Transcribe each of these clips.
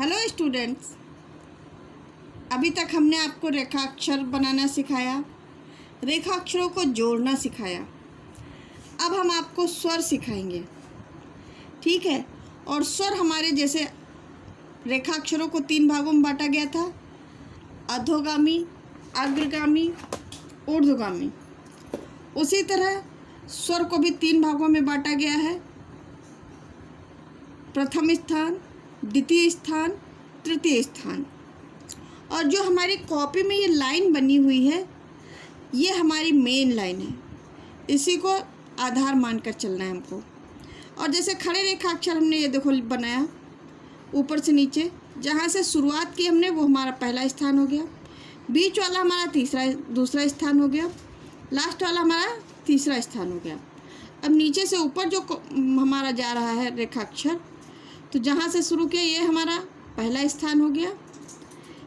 Hello students, अभी तक हमने आपको रेखाक्षर बनाना सिखाया, रेखाक्षरों को जोड़ना सिखाया। अब हम आपको स्वर सिखाएंगे, ठीक है। और स्वर हमारे जैसे रेखाक्षरों को 3 भागों में बांटा गया था, अधोगामी, अग्रगामी, ऊर्ध्वगामी। उसी तरह स्वर को भी 3 भागों में बांटा गया है, प्रथम स्थान, द्वितीय स्थान, तृतीय स्थान। और जो हमारी कॉपी में ये लाइन बनी हुई है, ये हमारी मेन लाइन है। इसी को आधार मानकर चलना है हमको। और जैसे खड़े रेखाक्षर हमने ये देखो बनाया, ऊपर से नीचे जहाँ से शुरुआत की हमने वो हमारा पहला स्थान हो गया, बीच वाला हमारा दूसरा स्थान हो गया, लास्ट वाला हमारा तीसरा स्थान हो गया। अब नीचे से ऊपर जो हमारा जा रहा है रेखाक्षर, तो जहाँ से शुरू किया ये हमारा पहला स्थान हो गया,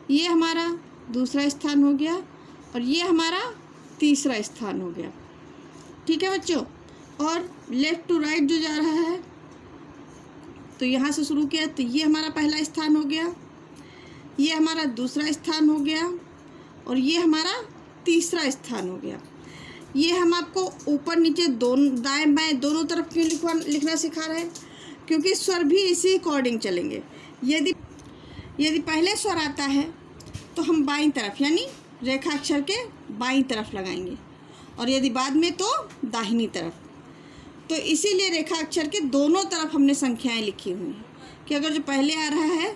ये हमारा दूसरा स्थान हो गया और ये हमारा तीसरा स्थान हो गया, ठीक है बच्चों। और लेफ़्ट टू राइट जो जा रहा है, तो यहाँ से शुरू किया तो ये हमारा पहला स्थान हो गया, ये हमारा दूसरा स्थान हो गया और ये हमारा तीसरा स्थान हो गया। ये हम आपको ऊपर नीचे दोनों दाएं बाएं दोनों तरफ क्यों लिखना सिखा रहे हैं, क्योंकि स्वर भी इसी अकॉर्डिंग चलेंगे। यदि पहले स्वर आता है तो हम बाईं तरफ यानी रेखाक्षर के बाईं तरफ लगाएंगे, और यदि बाद में तो दाहिनी तरफ। तो इसीलिए रेखाक्षर के दोनों तरफ हमने संख्याएं लिखी हुई हैं कि अगर जो पहले आ रहा है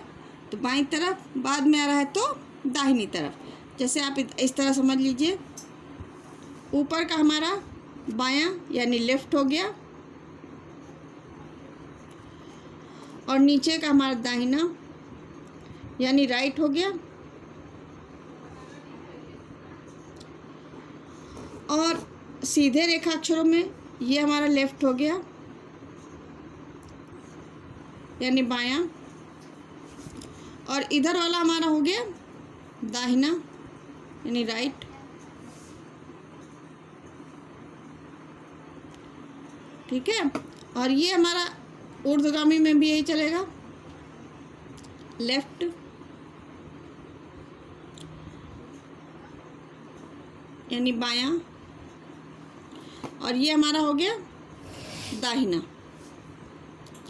तो बाईं तरफ, बाद में आ रहा है तो दाहिनी तरफ। जैसे आप इस तरह समझ लीजिए, ऊपर का हमारा बायां यानी लेफ़्ट हो गया और नीचे का हमारा दाहिना यानी राइट हो गया, और सीधे रेखाक्षरों में ये हमारा लेफ़्ट हो गया यानी बायां, और इधर वाला हमारा हो गया दाहिना यानी राइट। ठीक है। और ये हमारा ऊर्ध्वगामी में भी यही चलेगा, लेफ्ट यानी बायां, और ये हमारा हो गया दाहिना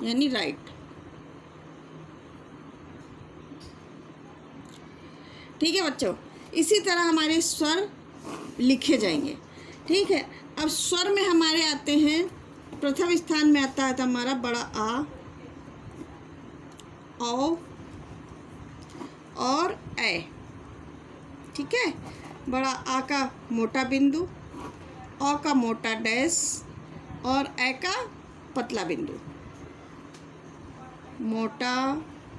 यानी राइट। ठीक है बच्चों, इसी तरह हमारे स्वर लिखे जाएंगे, ठीक है। अब स्वर में हमारे आते हैं, प्रथम स्थान में आता है तो हमारा बड़ा आ, औ और ए, ठीक है। बड़ा आ का मोटा बिंदु, औ का मोटा डैश और ए का पतला बिंदु। मोटा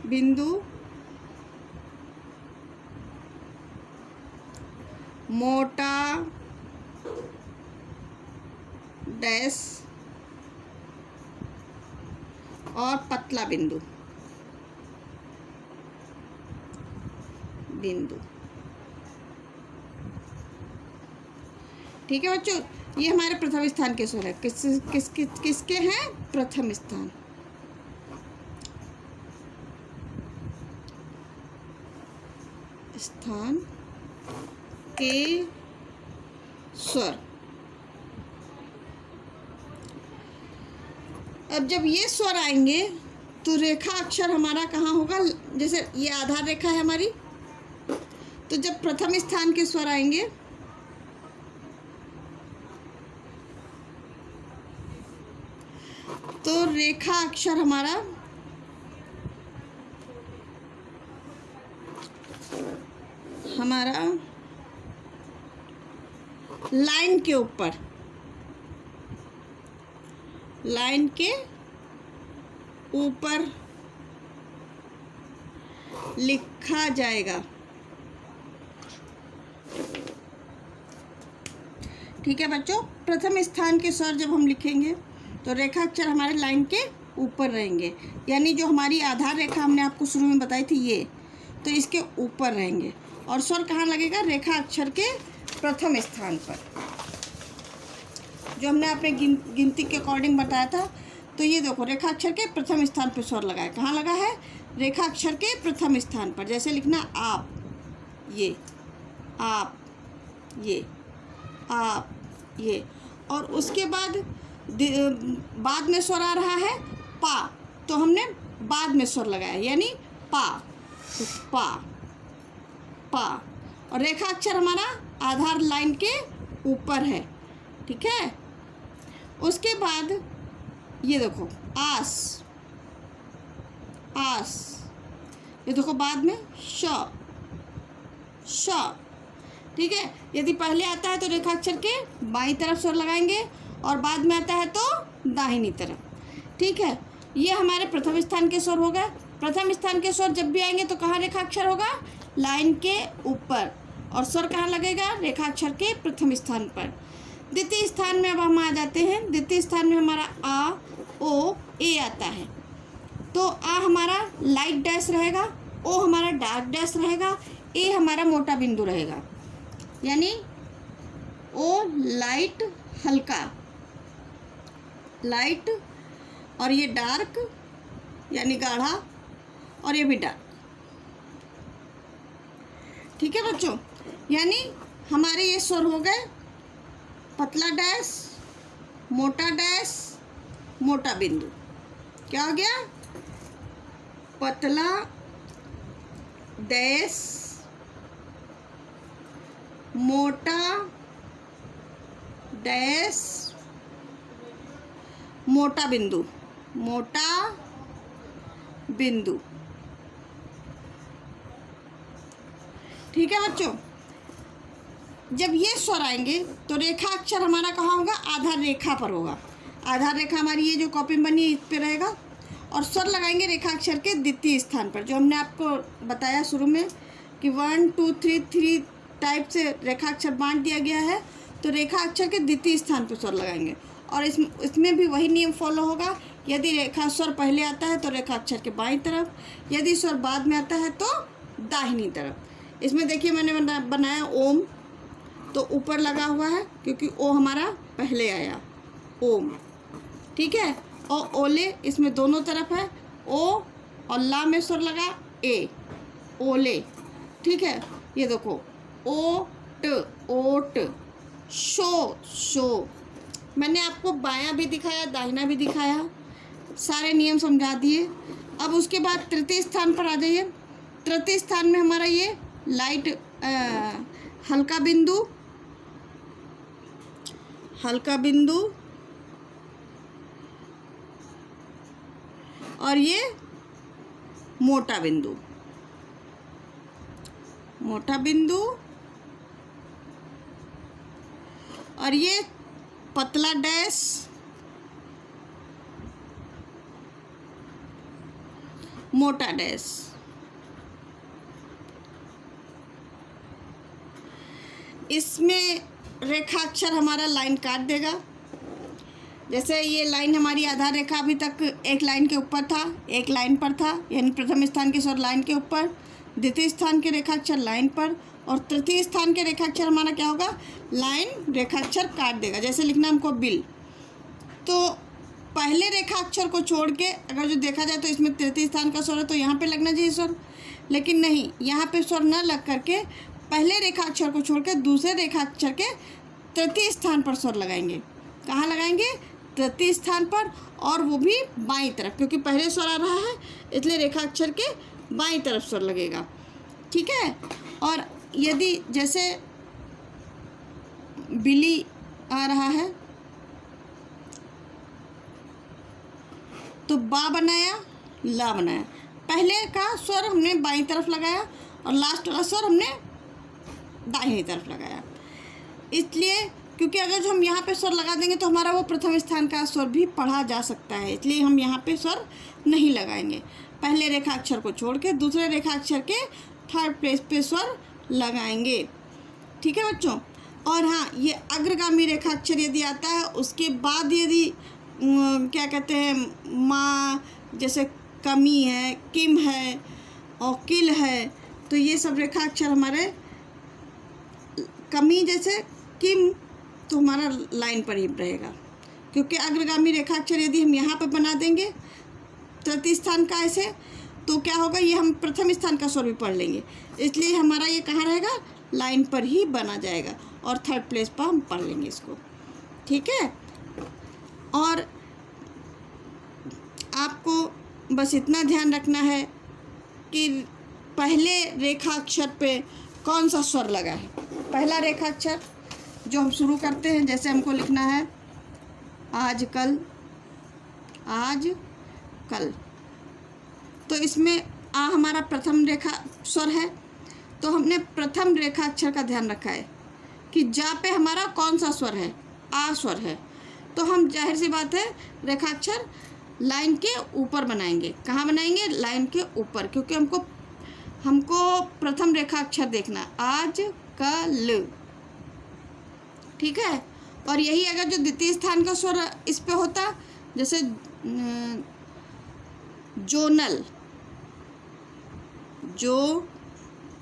बिंदु, मोटा डैश और पतला बिंदु। ठीक है बच्चों, ये हमारे प्रथम स्थान के स्वर है। किसके हैं? प्रथम स्थान। के स्वर। अब जब ये स्वर आएंगे तो रेखा अक्षर हमारा कहाँ होगा? जैसे ये आधार रेखा है हमारी, तो जब प्रथम स्थान के स्वर आएंगे तो रेखा अक्षर हमारा लाइन के ऊपर, लाइन के ऊपर लिखा जाएगा, ठीक है बच्चों। प्रथम स्थान के स्वर जब हम लिखेंगे तो रेखा अक्षर हमारे लाइन के ऊपर रहेंगे, यानी जो हमारी आधार रेखा हमने आपको शुरू में बताई थी ये, तो इसके ऊपर रहेंगे। और स्वर कहाँ लगेगा? रेखा अक्षर के प्रथम स्थान पर, जो हमने अपने गिनती के अकॉर्डिंग बताया था। तो ये देखो रेखाक्षर के प्रथम स्थान पर स्वर लगा है। कहाँ लगा है? रेखा अक्षर के प्रथम स्थान पर, जैसे लिखना आप, ये आप, ये आप, ये। और उसके बाद में स्वर आ रहा है पा, तो हमने बाद में स्वर लगाया यानी पा, तो पा, पा। और रेखा अक्षर हमारा आधार लाइन के ऊपर है, ठीक है। उसके बाद ये देखो आस, आस, ये देखो बाद में श, श, ठीक है। यदि पहले आता है तो रेखा अक्षर के बाईं तरफ स्वर लगाएंगे और बाद में आता है तो दाहिनी तरफ, ठीक है। ये हमारे प्रथम स्थान के स्वर हो गए। प्रथम स्थान के स्वर जब भी आएंगे तो कहाँ रेखा अक्षर होगा? लाइन के ऊपर। और स्वर कहाँ लगेगा? रेखा अक्षर के प्रथम स्थान पर। द्वितीय स्थान में अब हम आ जाते हैं। द्वितीय स्थान में हमारा आ, ओ, ए आता है। तो आ हमारा लाइट डैश रहेगा, ओ हमारा डार्क डैश रहेगा, ए हमारा मोटा बिंदु रहेगा। यानी ओ लाइट हल्का, लाइट, और ये डार्क यानी गाढ़ा, और ये भी डार्क, ठीक है बच्चों। यानी हमारे ये स्वर हो गए पतला डैश, मोटा डैश, मोटा बिंदु। क्या हो गया? पतला डैश, मोटा डैश, मोटा बिंदु, मोटा बिंदु, ठीक है बच्चों। जब ये स्वर आएंगे तो रेखा अक्षर हमारा कहाँ होगा? आधार रेखा पर होगा। आधार रेखा हमारी ये जो कॉपी बनी है इस पे रहेगा। और स्वर लगाएंगे रेखा अक्षर के द्वितीय स्थान पर, जो हमने आपको बताया शुरू में कि 1 2 3 3 टाइप से रेखा अक्षर बांट दिया गया है। तो रेखा अक्षर के द्वितीय स्थान पर स्वर लगाएंगे। और इसमें भी वही नियम फॉलो होगा। यदि रेखा स्वर पहले आता है तो रेखा अक्षर के बाईं तरफ, यदि स्वर बाद में आता है तो दाहिनी तरफ। इसमें देखिए मैंने बनाया ओम, तो ऊपर लगा हुआ है क्योंकि ओ हमारा पहले आया, ओम, ठीक है। और ओले इसमें दोनों तरफ है, ओ और ला में स्वर लगा ए, ओले, ठीक है। ये देखो ओट, ओट, शो, शो। मैंने आपको बायां भी दिखाया, दाहिना भी दिखाया, सारे नियम समझा दिए। अब उसके बाद तृतीय स्थान पर आ जाइए। तृतीय स्थान में हमारा ये लाइट हल्का बिंदु, हल्का बिंदु, और ये मोटा बिंदु, मोटा बिंदु, और ये पतला डैश, मोटा डैश। इसमें रेखा अक्षर हमारा लाइन काट देगा। जैसे ये लाइन हमारी आधार रेखा अभी तक एक लाइन के ऊपर था, एक लाइन पर था, यानी प्रथम स्थान के स्वर लाइन के ऊपर, द्वितीय स्थान के रेखाक्षर लाइन पर, और तृतीय स्थान के रेखाक्षर हमारा क्या होगा? लाइन रेखाक्षर काट देगा। जैसे लिखना हमको बिल, तो पहले रेखाक्षर को छोड़ के अगर जो देखा जाए तो इसमें तृतीय स्थान का स्वर है तो यहाँ पे लगना चाहिए स्वर, लेकिन नहीं, यहाँ पे स्वर न लग करके पहले रेखाक्षर को छोड़ के दूसरे रेखाक्षर के तृतीय स्थान पर स्वर लगाएंगे। कहाँ लगाएंगे? तृतीय स्थान पर, और वो भी बाईं तरफ, क्योंकि पहले स्वर आ रहा है इसलिए रेखाक्षर के बाईं तरफ स्वर लगेगा, ठीक है। और यदि जैसे बिली आ रहा है तो बा बनाया, ला बनाया, पहले का स्वर हमने बाईं तरफ लगाया और लास्ट वाला स्वर हमने दाहिनी तरफ लगाया। इसलिए क्योंकि अगर जो हम यहाँ पे स्वर लगा देंगे तो हमारा वो प्रथम स्थान का स्वर भी पढ़ा जा सकता है, इसलिए हम यहाँ पे स्वर नहीं लगाएंगे। पहले रेखाक्षर को छोड़ के दूसरे रेखाक्षर के थर्ड प्लेस पे स्वर लगाएंगे, ठीक है बच्चों। और हाँ, ये अग्रगामी रेखाक्षर यदि आता है उसके बाद यदि क्या कहते हैं माँ, जैसे कमी है, किम है और किल है, तो ये सब रेखाक्षर हमारे कमी जैसे किम तो हमारा लाइन पर ही रहेगा, क्योंकि अग्रगामी रेखाक्षर यदि हम यहाँ पर बना देंगे तृतीय स्थान का ऐसे, तो क्या होगा, ये हम प्रथम स्थान का स्वर भी पढ़ लेंगे, इसलिए हमारा ये कहाँ रहेगा, लाइन पर ही बना जाएगा और थर्ड प्लेस पर हम पढ़ लेंगे इसको। ठीक है, और आपको बस इतना ध्यान रखना है कि पहले रेखा अक्षर पे कौन सा स्वर लगा है। पहला रेखा अक्षर जो हम शुरू करते हैं, जैसे हमको लिखना है आज कल, आज कल, तो इसमें आ हमारा प्रथम रेखा स्वर है, तो हमने प्रथम रेखा अक्षर का ध्यान रखा है कि जा पे हमारा कौन सा स्वर है, आ स्वर है, तो हम जाहिर सी बात है रेखा अक्षर लाइन के ऊपर बनाएंगे। कहाँ बनाएंगे, लाइन के ऊपर, क्योंकि हमको प्रथम रेखा अक्षर देखना, आज कल। ठीक है, और यही अगर जो द्वितीय स्थान का स्वर इस पे होता, जैसे जोनल, जो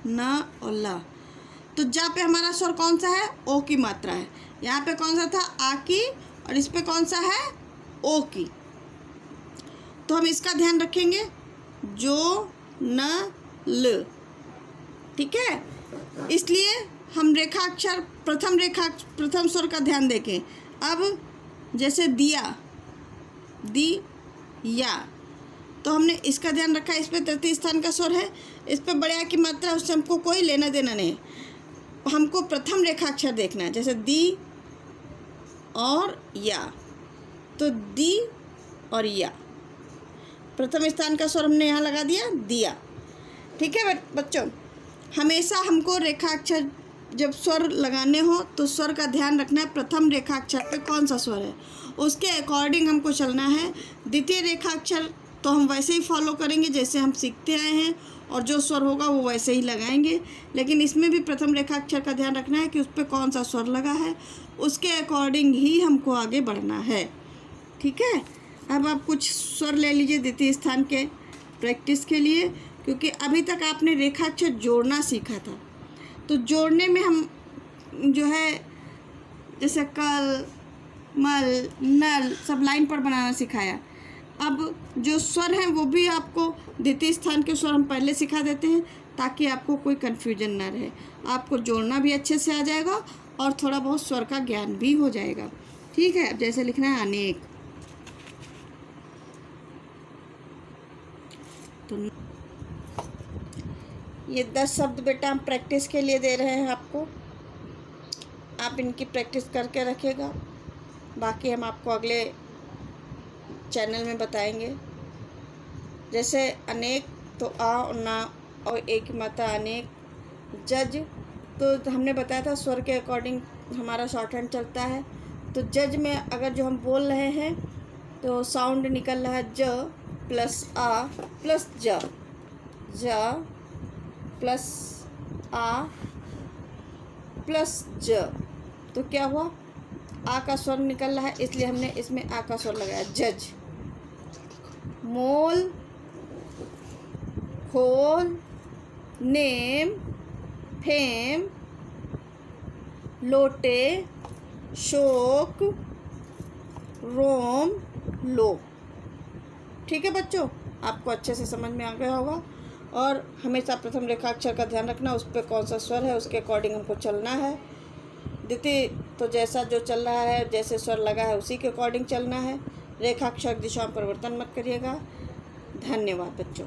न और ला, तो जा पे हमारा स्वर कौन सा है, ओ की मात्रा है। यहाँ पे कौन सा था, आ की, और इस पे कौन सा है, ओ की। तो हम इसका ध्यान रखेंगे, जो न ल। ठीक है, इसलिए हम रेखा अक्षर प्रथम स्वर का ध्यान देखें। अब जैसे दिया, दी या, तो हमने इसका ध्यान रखा, इस पे तृतीय स्थान का स्वर है, इस पे बड़े आ की मात्रा, उससे हमको कोई लेना देना नहीं, हमको प्रथम रेखा अक्षर देखना है। जैसे दी और या, तो दी और या, प्रथम स्थान का स्वर हमने यहाँ लगा दिया, दिया। ठीक है बच्चों, हमेशा हमको रेखा अक्षर जब स्वर लगाने हो तो स्वर का ध्यान रखना है, प्रथम रेखा अक्षर पे कौन सा स्वर है, उसके अकॉर्डिंग हमको चलना है। द्वितीय रेखा अक्षर तो हम वैसे ही फॉलो करेंगे जैसे हम सीखते आए हैं, और जो स्वर होगा वो वैसे ही लगाएंगे, लेकिन इसमें भी प्रथम रेखा अक्षर का ध्यान रखना है कि उस पर कौन सा स्वर लगा है, उसके अकॉर्डिंग ही हमको आगे बढ़ना है। ठीक है, अब आप कुछ स्वर ले लीजिए द्वितीय स्थान के प्रैक्टिस के लिए, क्योंकि अभी तक आपने रेखा अक्षर जोड़ना सीखा था, तो जोड़ने में हम जो है जैसे कल, मल, नल सब लाइन पर बनाना सिखाया। अब जो स्वर हैं वो भी आपको द्वितीय स्थान के स्वर हम पहले सिखा देते हैं, ताकि आपको कोई कन्फ्यूजन ना रहे, आपको जोड़ना भी अच्छे से आ जाएगा और थोड़ा बहुत स्वर का ज्ञान भी हो जाएगा। ठीक है, अब जैसे लिखना है अनेक, तो ये 10 शब्द बेटा हम प्रैक्टिस के लिए दे रहे हैं आपको, आप इनकी प्रैक्टिस करके रखिएगा, बाकी हम आपको अगले चैनल में बताएंगे। जैसे अनेक, तो आ और ना और एक की मात्रा अनेक। जज, तो हमने बताया था स्वर के अकॉर्डिंग हमारा शॉर्ट हैंड चलता है, तो जज में अगर जो हम बोल रहे हैं तो साउंड निकल रहा है ज प्लस आ प्लस ज, ज प्लस आ प्लस ज, तो क्या हुआ, आ का स्वर निकल रहा है, इसलिए हमने इसमें आ का स्वर लगाया, जज। मोल, खोल, नेम, फेम, लोटे, शोक, रोम, लो। ठीक है बच्चों, आपको अच्छे से समझ में आ गया होगा, और हमेशा प्रथम रेखा अक्षर का ध्यान रखना, उस पर कौन सा स्वर है उसके अकॉर्डिंग हमको चलना है। द्वितीय तो जैसा जो चल रहा है, जैसे स्वर लगा है उसी के अकॉर्डिंग चलना है। रेखा अक्षर दिशा में परिवर्तन मत करिएगा। धन्यवाद बच्चों।